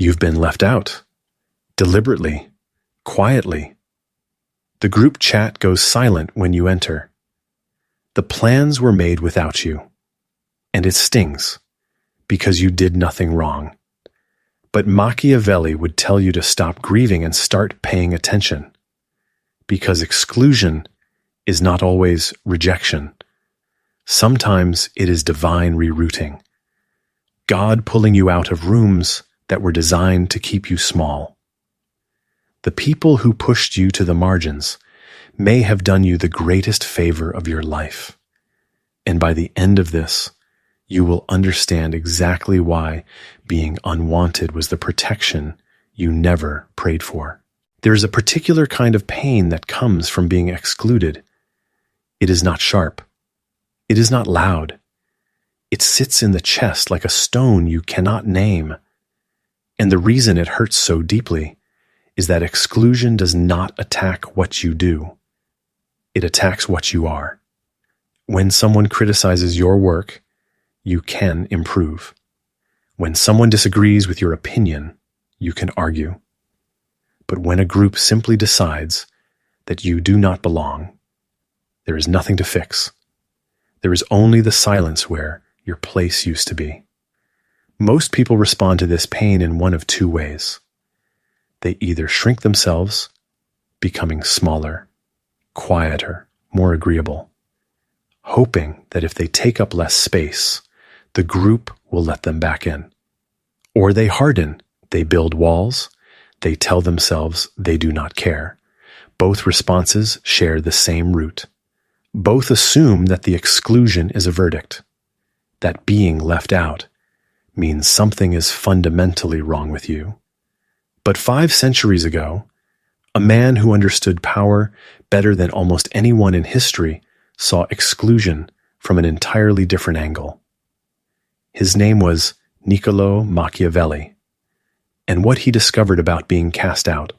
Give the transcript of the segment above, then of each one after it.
You've been left out. Deliberately. Quietly. The group chat goes silent when you enter. The plans were made without you. And it stings, because you did nothing wrong. But Machiavelli would tell you to stop grieving and start paying attention. Because exclusion is not always rejection. Sometimes it is divine rerouting. God pulling you out of rooms that were designed to keep you small. The people who pushed you to the margins may have done you the greatest favor of your life. And by the end of this, you will understand exactly why being unwanted was the protection you never prayed for. There is a particular kind of pain that comes from being excluded. It is not sharp. It is not loud. It sits in the chest like a stone you cannot name. And the reason it hurts so deeply is that exclusion does not attack what you do. It attacks what you are. When someone criticizes your work, you can improve. When someone disagrees with your opinion, you can argue. But when a group simply decides that you do not belong, there is nothing to fix. There is only the silence where your place used to be. Most people respond to this pain in one of two ways. They either shrink themselves, becoming smaller, quieter, more agreeable, hoping that if they take up less space, the group will let them back in. Or they harden, they build walls, they tell themselves they do not care. Both responses share the same root. Both assume that the exclusion is a verdict, that being left out means something is fundamentally wrong with you. But 5 centuries ago, a man who understood power better than almost anyone in history saw exclusion from an entirely different angle. His name was Niccolò Machiavelli, and what he discovered about being cast out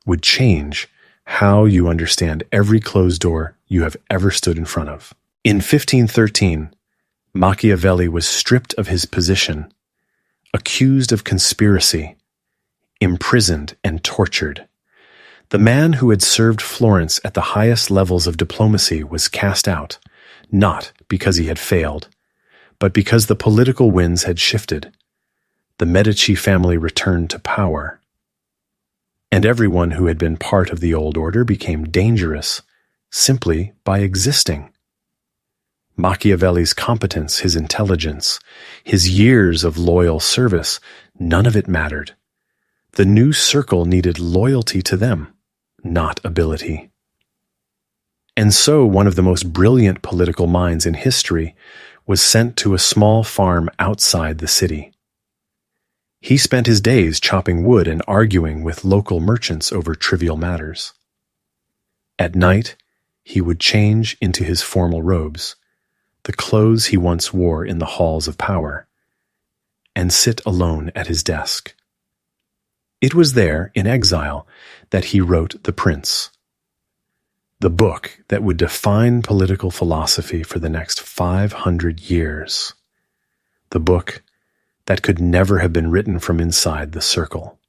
would change how you understand every closed door you have ever stood in front of. In 1513, Machiavelli was stripped of his position, accused of conspiracy, imprisoned and tortured. The man who had served Florence at the highest levels of diplomacy was cast out, not because he had failed, but because the political winds had shifted. The Medici family returned to power, and everyone who had been part of the old order became dangerous simply by existing. Machiavelli's competence, his intelligence, his years of loyal service, none of it mattered. The new circle needed loyalty to them, not ability. And so one of the most brilliant political minds in history was sent to a small farm outside the city. He spent his days chopping wood and arguing with local merchants over trivial matters. At night, he would change into his formal robes, the clothes he once wore in the halls of power, and sit alone at his desk. It was there, in exile, that he wrote The Prince, the book that would define political philosophy for the next 500 years, the book that could never have been written from inside the circle.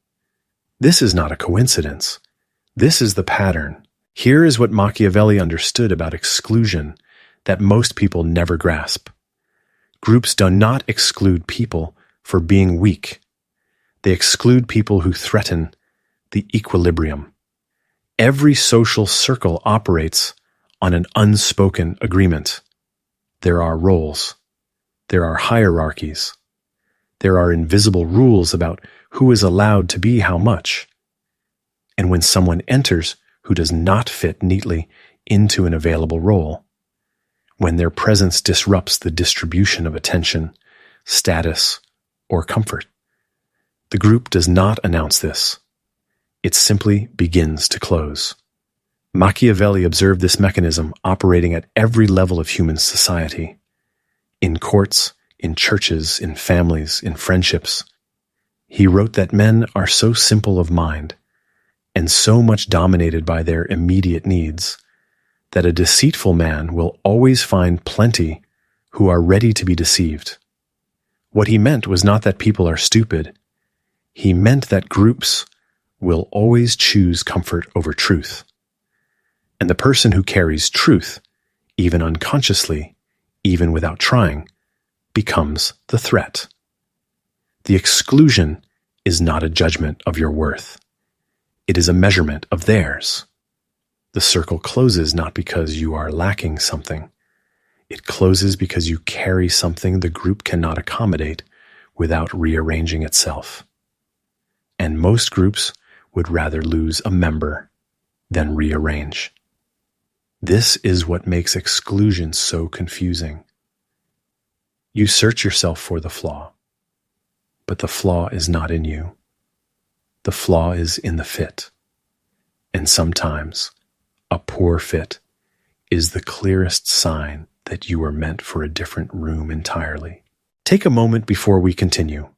This is not a coincidence. This is the pattern. Here is what Machiavelli understood about exclusion that most people never grasp. Groups do not exclude people for being weak. They exclude people who threaten the equilibrium. Every social circle operates on an unspoken agreement. There are roles. There are hierarchies. There are invisible rules about who is allowed to be how much. And when someone enters who does not fit neatly into an available role, when their presence disrupts the distribution of attention, status, or comfort, the group does not announce this. It simply begins to close. Machiavelli observed this mechanism operating at every level of human society, in courts, in churches, in families, in friendships. He wrote that men are so simple of mind and so much dominated by their immediate needs that a deceitful man will always find plenty who are ready to be deceived. What he meant was not that people are stupid. He meant that groups will always choose comfort over truth. And the person who carries truth, even unconsciously, even without trying, becomes the threat. The exclusion is not a judgment of your worth. It is a measurement of theirs. The circle closes not because you are lacking something. It closes because you carry something the group cannot accommodate without rearranging itself. And most groups would rather lose a member than rearrange. This is what makes exclusion so confusing. You search yourself for the flaw, but the flaw is not in you. The flaw is in the fit. And sometimes a poor fit is the clearest sign that you were meant for a different room entirely. Take a moment before we continue.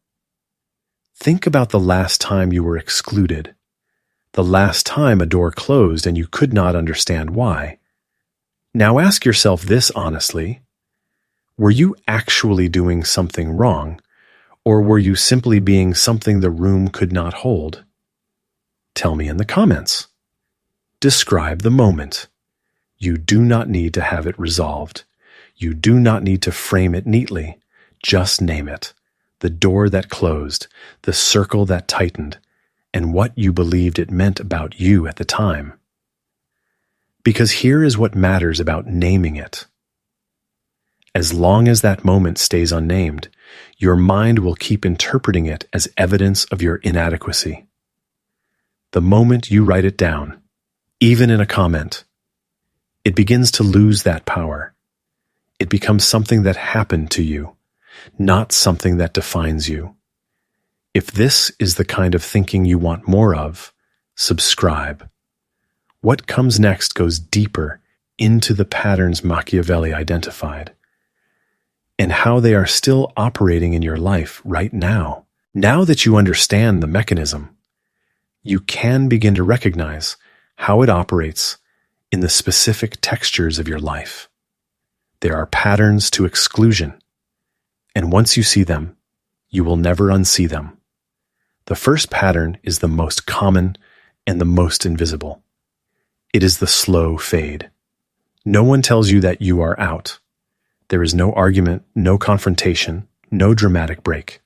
Think about the last time you were excluded, the last time a door closed and you could not understand why. Now ask yourself this honestly. Were you actually doing something wrong, or were you simply being something the room could not hold? Tell me in the comments. Describe the moment. You do not need to have it resolved. You do not need to frame it neatly. Just name it. The door that closed, the circle that tightened, and what you believed it meant about you at the time. Because here is what matters about naming it. As long as that moment stays unnamed, your mind will keep interpreting it as evidence of your inadequacy. The moment you write it down, even in a comment, it begins to lose that power. It becomes something that happened to you, not something that defines you. If this is the kind of thinking you want more of, subscribe. What comes next goes deeper into the patterns Machiavelli identified, and how they are still operating in your life right now. Now that you understand the mechanism, you can begin to recognize how it operates in the specific textures of your life. There are patterns to exclusion, and once you see them, you will never unsee them. The first pattern is the most common and the most invisible. It is the slow fade. No one tells you that you are out. There is no argument, no confrontation, no dramatic break.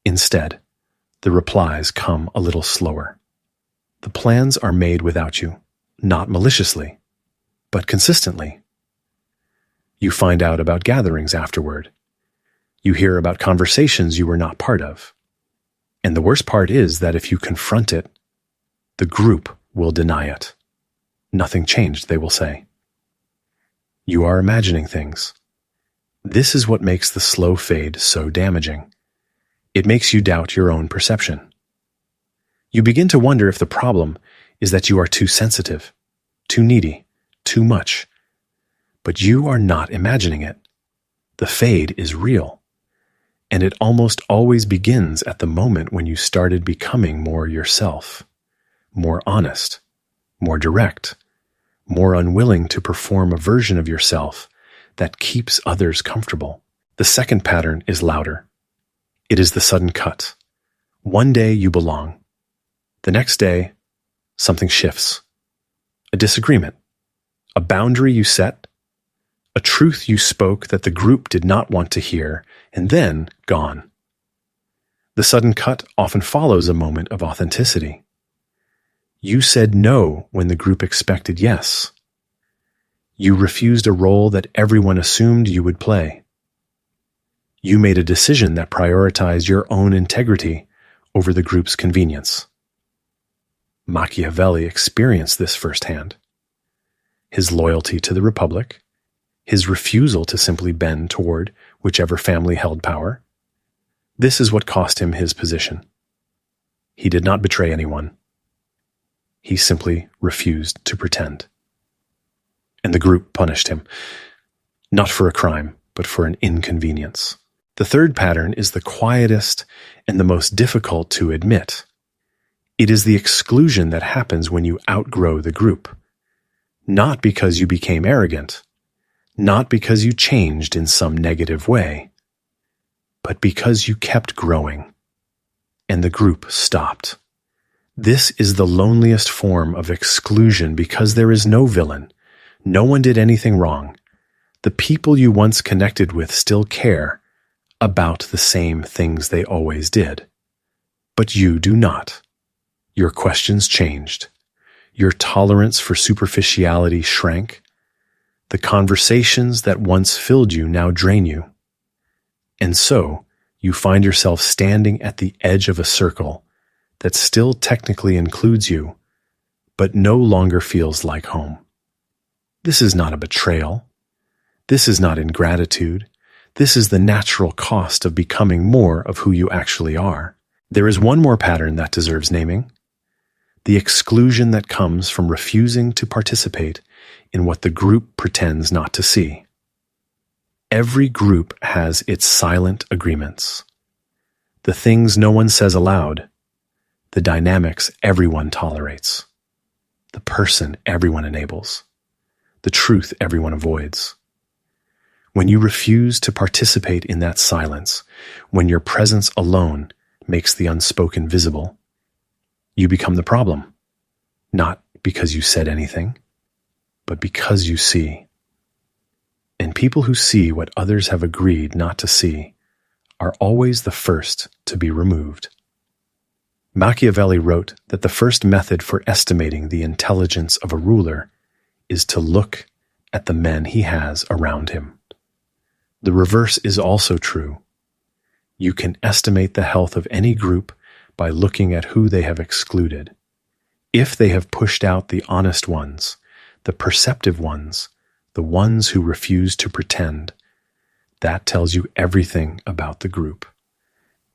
Instead, the replies come a little slower. The plans are made without you, not maliciously, but consistently. You find out about gatherings afterward. You hear about conversations you were not part of. And the worst part is that if you confront it, the group will deny it. Nothing changed, they will say. You are imagining things. This is what makes the slow fade so damaging. It makes you doubt your own perception. You begin to wonder if the problem is that you are too sensitive, too needy, too much. But you are not imagining it. The fade is real. And it almost always begins at the moment when you started becoming more yourself, more honest, more direct, more unwilling to perform a version of yourself that keeps others comfortable. The second pattern is louder. It is the sudden cut. One day you belong. The next day, something shifts. A disagreement, a boundary you set, a truth you spoke that the group did not want to hear, and then gone. The sudden cut often follows a moment of authenticity. You said no when the group expected yes. You refused a role that everyone assumed you would play. You made a decision that prioritized your own integrity over the group's convenience. Machiavelli experienced this firsthand. His loyalty to the Republic, his refusal to simply bend toward whichever family held power. This is what cost him his position. He did not betray anyone. He simply refused to pretend. And the group punished him, not for a crime, but for an inconvenience. The third pattern is the quietest and the most difficult to admit. It is the exclusion that happens when you outgrow the group. Not because you became arrogant, not because you changed in some negative way, but because you kept growing. and the group stopped. This is the loneliest form of exclusion because there is no villain. No one did anything wrong. The people you once connected with still care about the same things they always did. But you do not. Your questions changed. Your tolerance for superficiality shrank. The conversations that once filled you now drain you. And so, you find yourself standing at the edge of a circle that still technically includes you, but no longer feels like home. This is not a betrayal. This is not ingratitude. This is the natural cost of becoming more of who you actually are. There is one more pattern that deserves naming: the exclusion that comes from refusing to participate in what the group pretends not to see. Every group has its silent agreements. The things no one says aloud, the dynamics everyone tolerates, the person everyone enables, the truth everyone avoids. When you refuse to participate in that silence, when your presence alone makes the unspoken visible, you become the problem, not because you said anything, but because you see. And people who see what others have agreed not to see are always the first to be removed. Machiavelli wrote that the first method for estimating the intelligence of a ruler is to look at the men he has around him. The reverse is also true. You can estimate the health of any group by looking at who they have excluded. If they have pushed out the honest ones, the perceptive ones, the ones who refuse to pretend, that tells you everything about the group,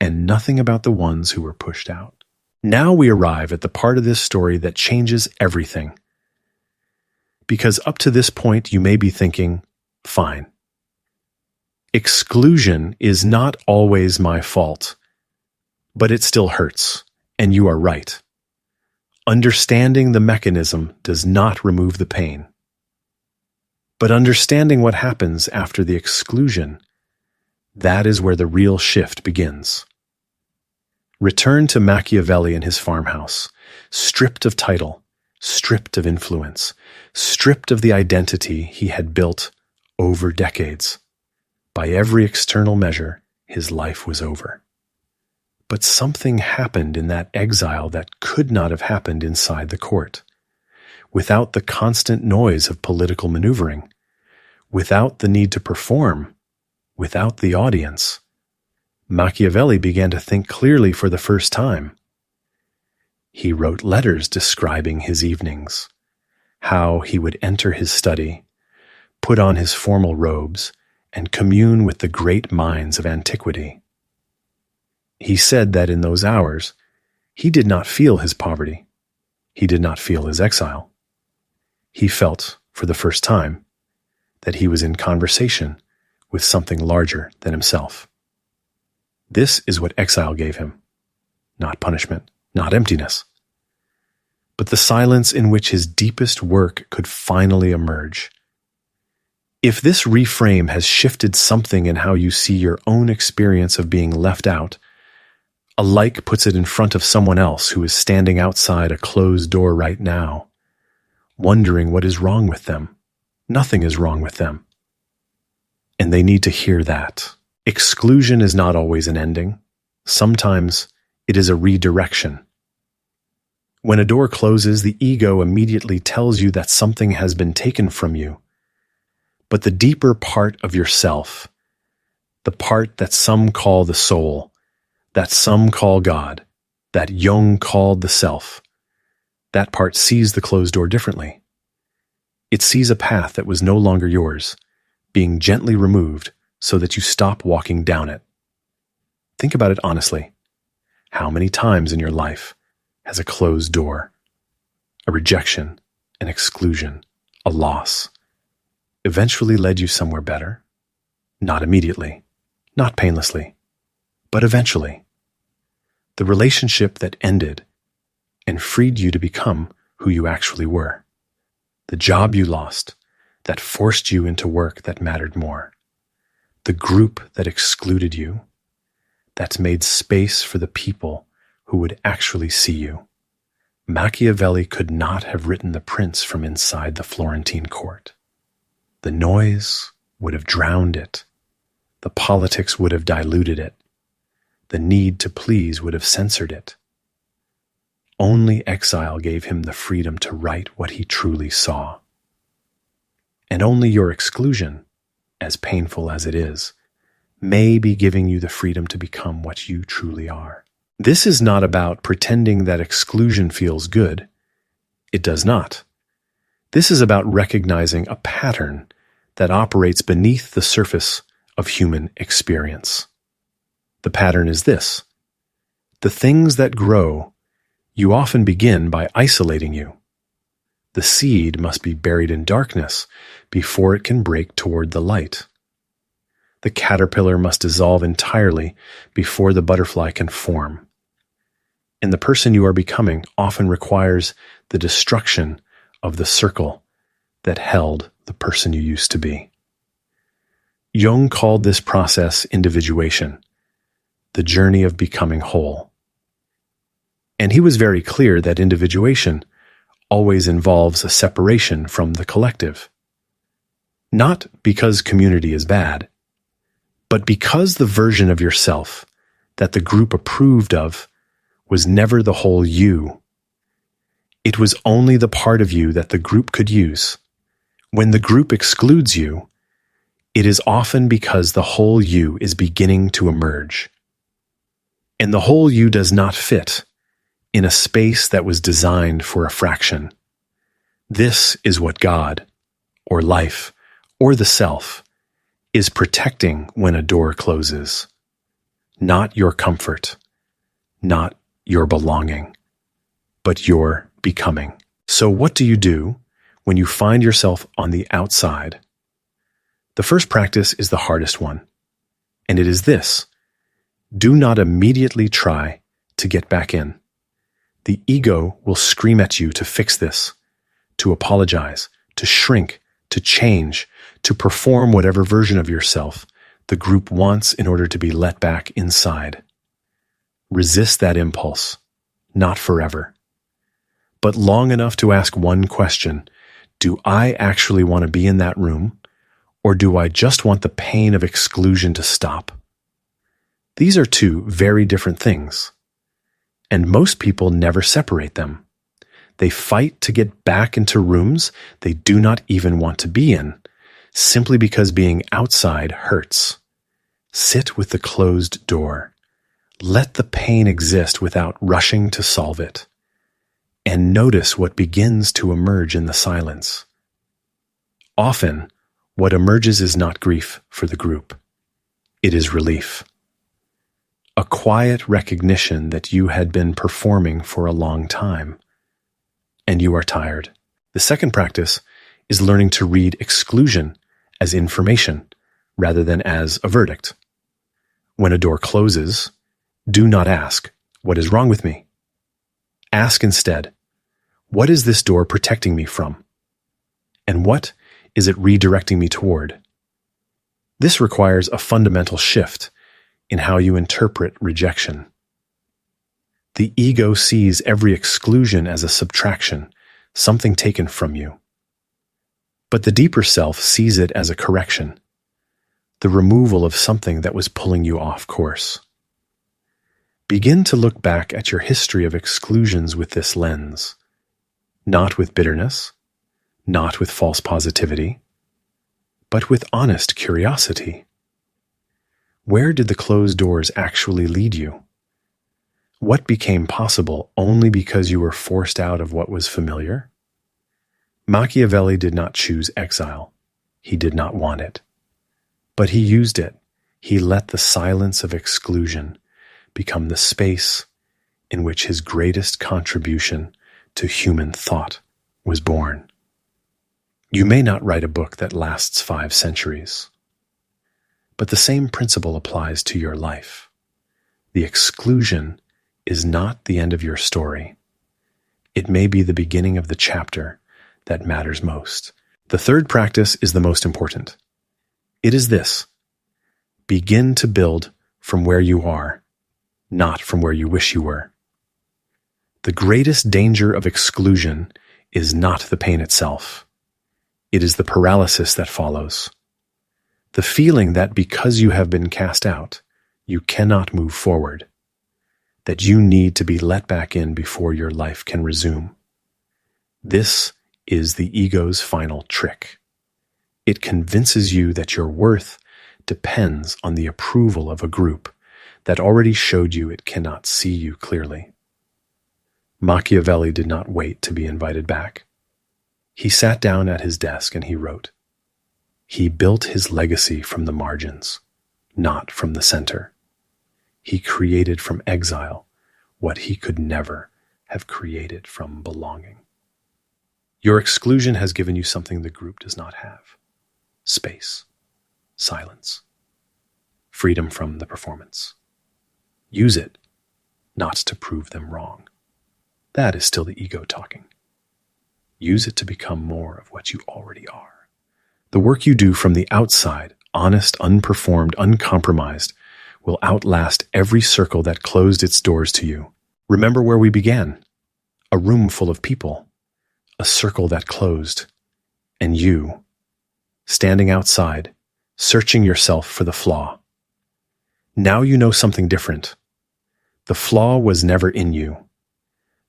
and nothing about the ones who were pushed out. Now we arrive at the part of this story that changes everything. Because up to this point you may be thinking, fine. Exclusion is not always my fault, but it still hurts, and you are right. Understanding the mechanism does not remove the pain. But understanding what happens after the exclusion, that is where the real shift begins. Return to Machiavelli and his farmhouse, stripped of title, stripped of influence, stripped of the identity he had built over decades. By every external measure, his life was over. But something happened in that exile that could not have happened inside the court. Without the constant noise of political maneuvering, without the need to perform, without the audience, Machiavelli began to think clearly for the first time. He wrote letters describing his evenings, how he would enter his study, put on his formal robes, and commune with the great minds of antiquity. He said that in those hours, he did not feel his poverty. He did not feel his exile. He felt, for the first time, that he was in conversation with something larger than himself. This is what exile gave him. Not punishment, not emptiness, but the silence in which his deepest work could finally emerge. If this reframe has shifted something in how you see your own experience of being left out, a like puts it in front of someone else who is standing outside a closed door right now, wondering what is wrong with them. Nothing is wrong with them. And they need to hear that. Exclusion is not always an ending. Sometimes it is a redirection. When a door closes, the ego immediately tells you that something has been taken from you. But the deeper part of yourself, the part that some call the soul, that some call God, that Jung called the self, that part sees the closed door differently. It sees a path that was no longer yours, being gently removed so that you stop walking down it. Think about it honestly. How many times in your life has a closed door, a rejection, an exclusion, a loss, eventually led you somewhere better? Not immediately, not painlessly, but eventually. The relationship that ended and freed you to become who you actually were. The job you lost that forced you into work that mattered more. The group that excluded you, that's made space for the people who would actually see you. Machiavelli could not have written The Prince from inside the Florentine court. The noise would have drowned it. The politics would have diluted it. The need to please would have censored it. Only exile gave him the freedom to write what he truly saw. And only your exclusion, as painful as it is, may be giving you the freedom to become what you truly are. This is not about pretending that exclusion feels good. It does not. This is about recognizing a pattern that operates beneath the surface of human experience. The pattern is this: the things that grow, you often begin by isolating you. The seed must be buried in darkness before it can break toward the light. The caterpillar must dissolve entirely before the butterfly can form. And the person you are becoming often requires the destruction of the circle that held the person you used to be. Jung called this process individuation, the journey of becoming whole. And he was very clear that individuation always involves a separation from the collective. Not because community is bad, but because the version of yourself that the group approved of was never the whole you. It was only the part of you that the group could use. When the group excludes you, it is often because the whole you is beginning to emerge. And the whole you does not fit in a space that was designed for a fraction. This is what God, or life, or the self, is protecting when a door closes. Not your comfort, not your belonging, but your becoming. So what do you do when you find yourself on the outside? The first practice is the hardest one, and it is this: do not immediately try to get back in. The ego will scream at you to fix this, to apologize, to shrink, to change, to perform whatever version of yourself the group wants in order to be let back inside. Resist that impulse, not forever, but long enough to ask one question: do I actually want to be in that room, or do I just want the pain of exclusion to stop? These are two very different things, and most people never separate them. They fight to get back into rooms they do not even want to be in, simply because being outside hurts. Sit with the closed door. Let the pain exist without rushing to solve it. And notice what begins to emerge in the silence. Often, what emerges is not grief for the group. It is relief. A quiet recognition that you had been performing for a long time, and you are tired. The second practice is learning to read exclusion as information rather than as a verdict. When a door closes, do not ask, "What is wrong with me?" Ask instead, "What is this door protecting me from? And what is it redirecting me toward?" This requires a fundamental shift in how you interpret rejection. The ego sees every exclusion as a subtraction, something taken from you. But the deeper self sees it as a correction, the removal of something that was pulling you off course. Begin to look back at your history of exclusions with this lens, not with bitterness, not with false positivity, but with honest curiosity. Where did the closed doors actually lead you? What became possible only because you were forced out of what was familiar? Machiavelli did not choose exile. He did not want it. But he used it. He let the silence of exclusion become the space in which his greatest contribution to human thought was born. You may not write a book that lasts 5 centuries, but the same principle applies to your life. The exclusion is not the end of your story. It may be the beginning of the chapter that matters most. The third practice is the most important. It is this: begin to build from where you are, not from where you wish you were. The greatest danger of exclusion is not the pain itself. It is the paralysis that follows. The feeling that because you have been cast out, you cannot move forward. That you need to be let back in before your life can resume. This is the ego's final trick. It convinces you that your worth depends on the approval of a group that already showed you it cannot see you clearly. Machiavelli did not wait to be invited back. He sat down at his desk and he wrote. He built his legacy from the margins, not from the center. He created from exile what he could never have created from belonging. Your exclusion has given you something the group does not have. Space, silence, freedom from the performance. Use it, not to prove them wrong. That is still the ego talking. Use it to become more of what you already are. The work you do from the outside, honest, unperformed, uncompromised, will outlast every circle that closed its doors to you. Remember where we began. A room full of people. A circle that closed. And you, standing outside, searching yourself for the flaw. Now you know something different. The flaw was never in you.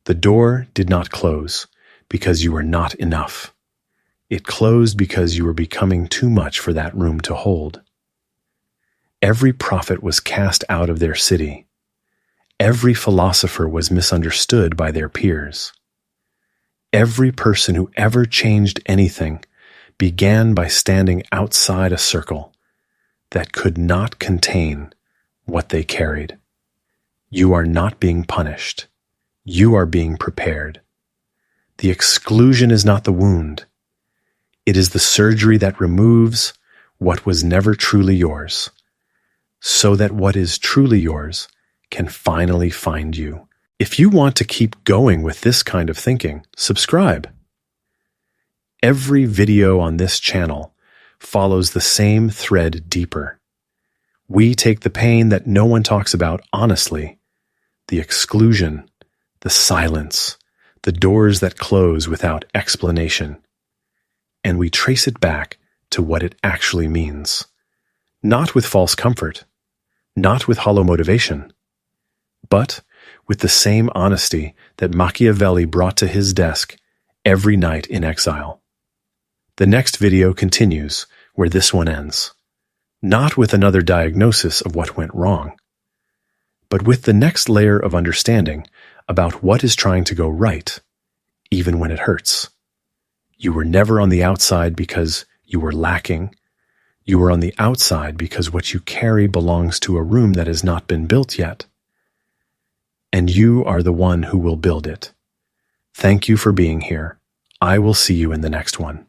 The door did not close because you were not enough. It closed because you were becoming too much for that room to hold. Every prophet was cast out of their city. Every philosopher was misunderstood by their peers. Every person who ever changed anything began by standing outside a circle that could not contain what they carried. You are not being punished. You are being prepared. The exclusion is not the wound. It is the surgery that removes what was never truly yours, so that what is truly yours can finally find you. If you want to keep going with this kind of thinking, subscribe. Every video on this channel follows the same thread deeper. We take the pain that no one talks about honestly, the exclusion, the silence, the doors that close without explanation, and we trace it back to what it actually means. Not with false comfort, not with hollow motivation, but with the same honesty that Machiavelli brought to his desk every night in exile. The next video continues where this one ends, not with another diagnosis of what went wrong, but with the next layer of understanding about what is trying to go right, even when it hurts. You were never on the outside because you were lacking. You were on the outside because what you carry belongs to a room that has not been built yet. And you are the one who will build it. Thank you for being here. I will see you in the next one.